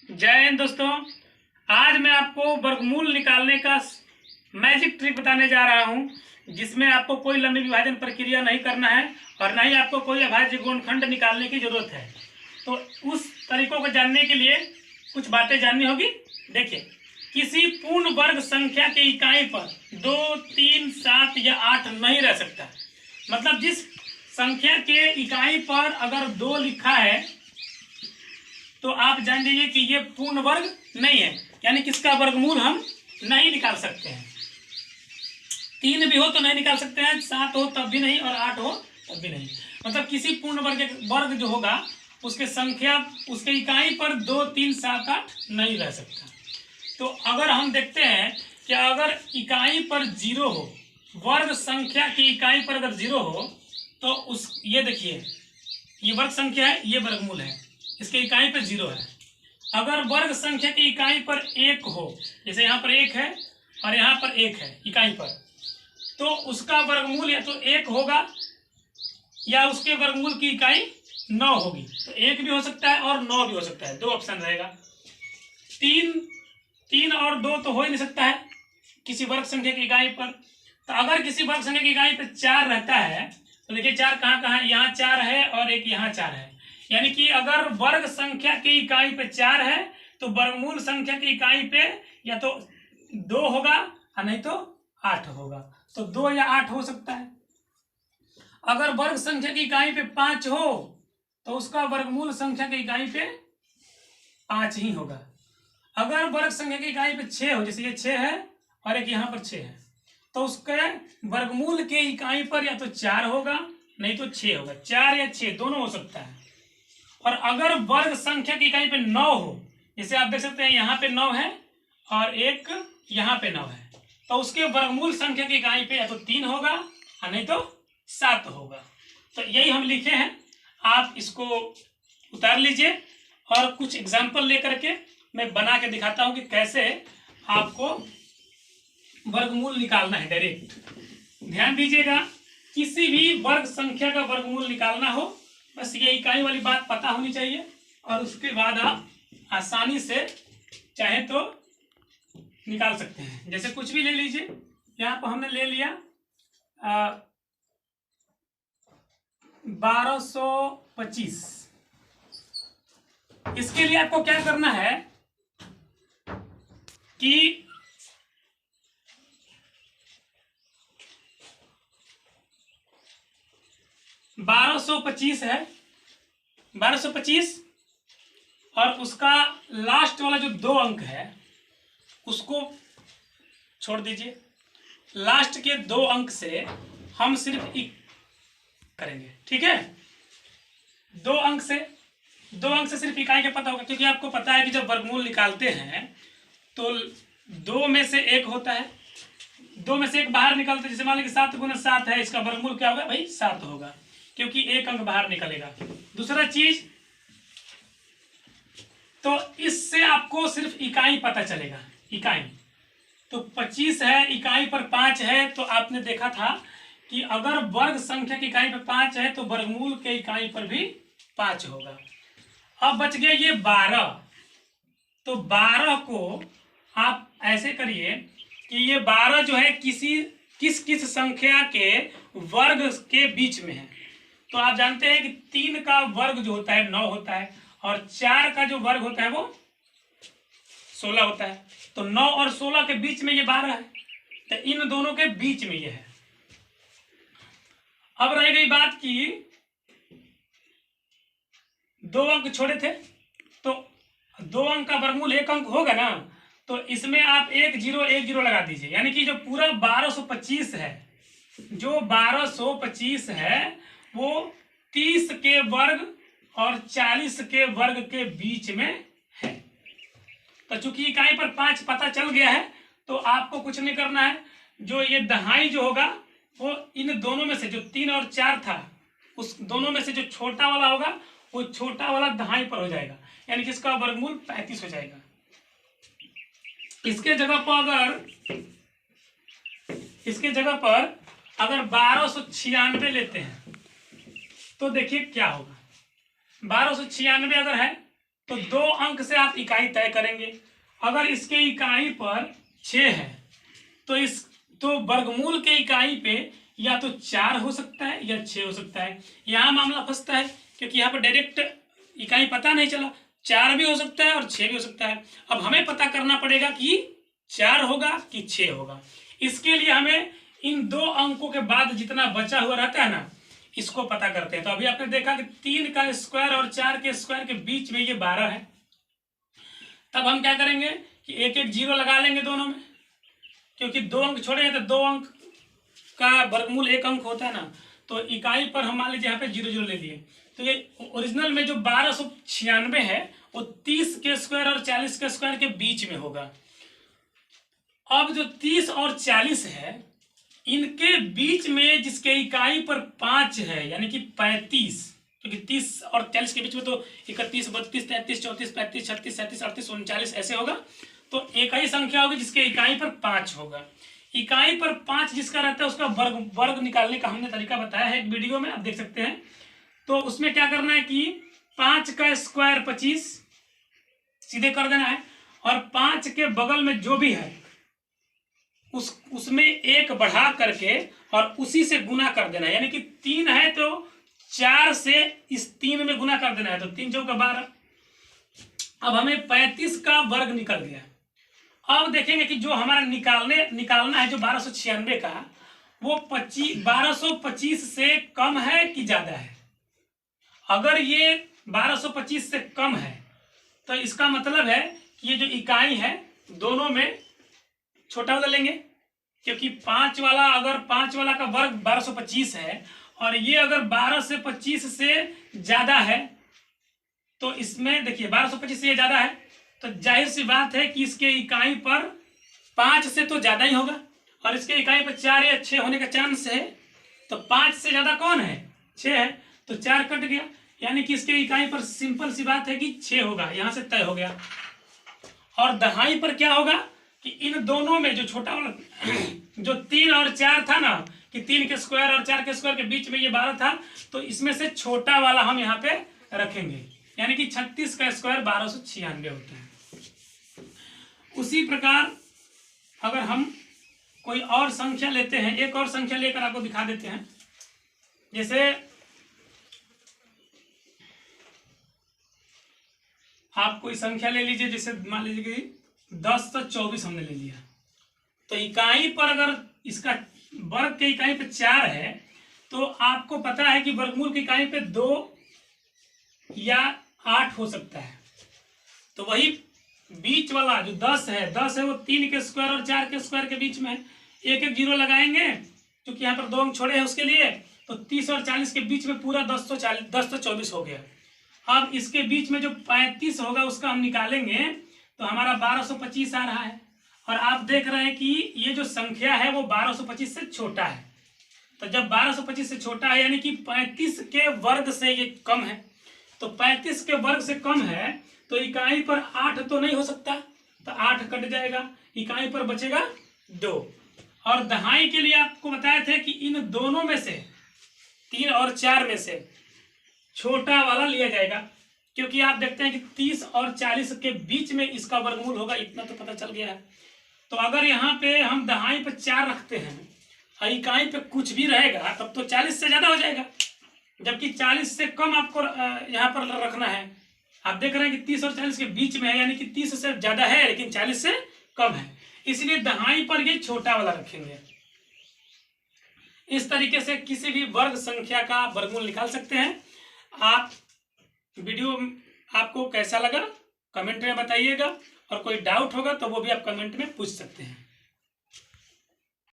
जय हिंद दोस्तों। आज मैं आपको वर्गमूल निकालने का मैजिक ट्रिक बताने जा रहा हूं, जिसमें आपको कोई लंबी विभाजन प्रक्रिया नहीं करना है और न ही आपको कोई अभाज्य गुणनखंड निकालने की जरूरत है। तो उस तरीकों को जानने के लिए कुछ बातें जाननी होगी। देखिए, किसी पूर्ण वर्ग संख्या के इकाई पर 2, 3, 7 या 8 नहीं रह सकता। मतलब जिस संख्या के इकाई पर अगर 2 लिखा है तो आप जान लीजिए कि ये पूर्ण वर्ग नहीं है, यानी किसका वर्गमूल हम नहीं निकाल सकते हैं। 3 भी हो तो नहीं निकाल सकते हैं, 7 हो तब भी नहीं और 8 हो तब भी नहीं। मतलब किसी पूर्ण वर्ग जो होगा उसके संख्या उसके इकाई पर 2, 3, 7, 8 नहीं रह सकता। तो अगर हम देखते हैं कि अगर इकाई पर 0 हो, वर्ग संख्या की इकाई पर अगर 0 हो तो ये देखिए, ये वर्ग संख्या है, ये वर्गमूल है, इसके इकाई पर 0 है। अगर वर्ग संख्या की इकाई पर 1 हो, जैसे यहाँ पर 1 है और यहाँ पर 1 है इकाई पर, तो उसका वर्गमूल या तो 1 होगा या उसके वर्गमूल की इकाई 9 होगी। तो 1 भी हो सकता है और 9 भी हो सकता है, 2 ऑप्शन रहेगा। 3 और 2 तो हो ही नहीं सकता है किसी वर्ग संख्या की इकाई पर। तो अगर किसी वर्ग संख्या की इकाई पर 4 रहता है तो देखिए 4 कहाँ कहाँ है, यहाँ 4 है और एक यहाँ 4 है। यानी कि अगर वर्ग संख्या की इकाई पे 4 है तो वर्गमूल संख्या की इकाई पे या तो 2 होगा और नहीं तो 8 होगा। तो 2 या 8 हो सकता है। अगर वर्ग संख्या की इकाई पे 5 हो तो उसका वर्गमूल संख्या की इकाई पे 5 ही होगा। अगर वर्ग संख्या की इकाई पे 6 हो, जैसे ये 6 है और एक यहाँ पर 6 है, तो उसके वर्गमूल के इकाई पर या तो 4 होगा नहीं तो 6 होगा। 4 या 6 दोनों हो सकता है। और अगर वर्ग संख्या की इकाई पे 9 हो, जैसे आप देख सकते हैं यहाँ पे 9 है और एक यहाँ पे 9 है, तो उसके वर्गमूल संख्या की इकाई पे या तो 3 होगा और नहीं तो 7 होगा। तो यही हम लिखे हैं, आप इसको उतार लीजिए और कुछ एग्जाम्पल लेकर के मैं बना के दिखाता हूँ कि कैसे आपको वर्गमूल निकालना है डायरेक्ट। ध्यान दीजिएगा, किसी भी वर्ग संख्या का वर्गमूल निकालना हो बस ये इकाई वाली बात पता होनी चाहिए और उसके बाद आप आसानी से चाहे तो निकाल सकते हैं। जैसे कुछ भी ले लीजिए, यहाँ पर हमने ले लिया 1225। इसके लिए आपको क्या करना है कि $1225 है, 1225 और उसका लास्ट वाला जो 2 अंक है उसको छोड़ दीजिए। लास्ट के 2 अंक से हम सिर्फ करेंगे, ठीक है। 2 अंक से सिर्फ इकाई का पता होगा, क्योंकि आपको पता है कि जब वर्गमूल निकालते हैं तो 2 में से 1 होता है, 2 में से 1 बाहर निकलता है। जैसे मान लीजिए 7 गुना 7 है, इसका वर्गमूल क्या होगा भाई 7 होगा, क्योंकि 1 अंक बाहर निकलेगा। दूसरा चीज, तो इससे आपको सिर्फ इकाई पता चलेगा। इकाई तो 25 है, इकाई पर 5 है, तो आपने देखा था कि अगर वर्ग संख्या की इकाई पर 5 है तो वर्गमूल के इकाई पर भी 5 होगा। अब बच गया ये 12। तो 12 को आप ऐसे करिए कि ये 12 जो है किस संख्या के वर्ग के बीच में है। तो आप जानते हैं कि 3 का वर्ग जो होता है 9 होता है और 4 का जो वर्ग होता है वो 16 होता है। तो 9 और 16 के बीच में ये 12 है, तो इन दोनों के बीच में ये है। अब रह गई बात कि 2 अंक छोड़े थे, तो 2 अंक का वर्गमूल 1 अंक होगा ना, तो इसमें आप 1 0 1 0 लगा दीजिए। यानी कि जो पूरा 1225 है, जो 1225 है वो 30 के वर्ग और 40 के वर्ग के बीच में है। तो चूंकि इकाई पर 5 पता चल गया है तो आपको कुछ नहीं करना है। जो ये दहाई जो होगा वो इन दोनों में से, जो 3 और 4 था, उस दोनों में से जो छोटा वाला होगा वो छोटा वाला दहाई पर हो जाएगा, यानी कि इसका वर्गमूल 35 हो जाएगा। इसके जगह पर अगर 1296 लेते हैं तो देखिए क्या होगा। 1296 अगर है तो 2 अंक से आप इकाई तय करेंगे। अगर इसके इकाई पर 6 है तो वर्गमूल के इकाई पे या तो 4 हो सकता है या 6 हो सकता है। यहाँ मामला फंसता है क्योंकि यहाँ पर डायरेक्ट इकाई पता नहीं चला, 4 भी हो सकता है और 6 भी हो सकता है। अब हमें पता करना पड़ेगा कि 4 होगा कि 6 होगा। इसके लिए हमें इन 2 अंकों के बाद जितना बचा हुआ रहता है ना, इसको पता करते हैं। तो अभी आपने देखा कि 3 का स्क्वायर और 4 के स्क्वायर के बीच में ये 12 है। तब हम क्या करेंगे कि एक एक जीरो लगा लेंगे दोनों में, क्योंकि 2 अंक छोड़े हैं तो 2 अंक का वर्गमूल 1 अंक होता है ना। तो इकाई पर हम मान लीजिए यहाँ पे 0 0 ले लिए, तो ये ओरिजिनल में जो 1296 है वो 30 के स्क्वायर और 40 के स्क्वायर के बीच में होगा। अब जो 30 और 40 है इनके बीच में जिसके इकाई पर 5 है यानी कि 35, क्योंकि 30 और 40 के बीच में तो 31, 32, 33, 34, 35, 36, 37, 38, 39 ऐसे होगा। तो एक ही संख्या होगी जिसके इकाई पर 5 होगा। इकाई पर 5 जिसका रहता है उसका वर्ग निकालने का हमने तरीका बताया है एक वीडियो में, आप देख सकते हैं। तो उसमें क्या करना है कि 5 का स्क्वायर 25 सीधे कर देना है, और 5 के बगल में जो भी है उसमें 1 बढ़ा करके और उसी से गुना कर देना है। यानी कि 3 है तो 4 से इस 3 में गुना कर देना है, तो 3 चौका 12। अब हमें 35 का वर्ग निकल गया। अब देखेंगे कि जो हमारा निकालना है जो 1296 का, वो 1225 से कम है कि ज्यादा है। अगर ये 1225 से कम है तो इसका मतलब है कि ये जो इकाई है दोनों में छोटा वाला लेंगे, क्योंकि 5 वाला अगर 5 वाला का वर्ग 1225 है और ये अगर 12 से 25 से ज्यादा है, तो इसमें देखिए 1225 से ये ज्यादा है, तो जाहिर सी बात है कि इसके इकाई पर 5 से तो ज्यादा ही होगा, और इसके इकाई पर 4 या 6 होने का चांस है। तो 5 से ज्यादा कौन है? 6 है, तो 4 कट गया, यानी कि इसके इकाई पर सिंपल सी बात है कि 6 होगा, यहां से तय हो गया। और दहाई पर क्या होगा कि इन दोनों में जो छोटा वाला जो 3 और 4 था ना, कि 3 के स्क्वायर और 4 के स्क्वायर के बीच में ये 12 था, तो इसमें से छोटा वाला हम यहाँ पे रखेंगे, यानी कि 36 का स्क्वायर 1296 होता है। उसी प्रकार अगर हम कोई और संख्या लेते हैं, एक और संख्या लेकर आपको दिखा देते हैं। जैसे आप कोई संख्या ले लीजिए, जैसे मान लीजिए कि 10 तो 24 हमने ले लिया, तो इकाई पर अगर इसका वर्ग के इकाई पे 4 है, तो आपको पता है कि वर्गमूल की इकाई पे 2 या 8 हो सकता है। तो वही बीच वाला जो 10 है वो 3 के स्क्वायर और 4 के स्क्वायर के बीच में है। एक एक जीरो लगाएंगे क्योंकि यहाँ पर 2 अंक छोड़े हैं उसके लिए, तो 30 और 40 के बीच में पूरा 10 तो 24 हो गया। अब इसके बीच में जो 35 होगा उसका हम निकालेंगे तो हमारा 1225 आ रहा है, और आप देख रहे हैं कि ये जो संख्या है वो 1225 से छोटा है। तो जब 1225 से छोटा है यानी कि 35 के वर्ग से ये कम है, तो 35 के वर्ग से कम है तो इकाई पर 8 तो नहीं हो सकता, तो 8 कट जाएगा, इकाई पर बचेगा 2। और दहाई के लिए आपको बताए थे कि इन दोनों में से 3 और 4 में से छोटा वाला लिया जाएगा, क्योंकि आप देखते हैं कि 30 और 40 के बीच में इसका वर्गमूल होगा, इतना तो पता चल गया है। तो अगर यहाँ पे हम दहाई पे 4 रखते हैं और इकाई पे कुछ भी रहेगा तब तो 40 से ज्यादा हो जाएगा, जबकि 40 से कम आपको यहाँ पर रखना है। आप देख रहे हैं कि 30 और 40 के बीच में है, यानी कि 30 से ज्यादा है लेकिन 40 से कम है, इसलिए दहाई पर ये छोटा वाला रखेंगे। इस तरीके से किसी भी वर्ग संख्या का वर्गमूल निकाल सकते हैं आप। वीडियो आपको कैसा लगा कमेंट में बताइएगा, और कोई डाउट होगा तो वो भी आप कमेंट में पूछ सकते हैं।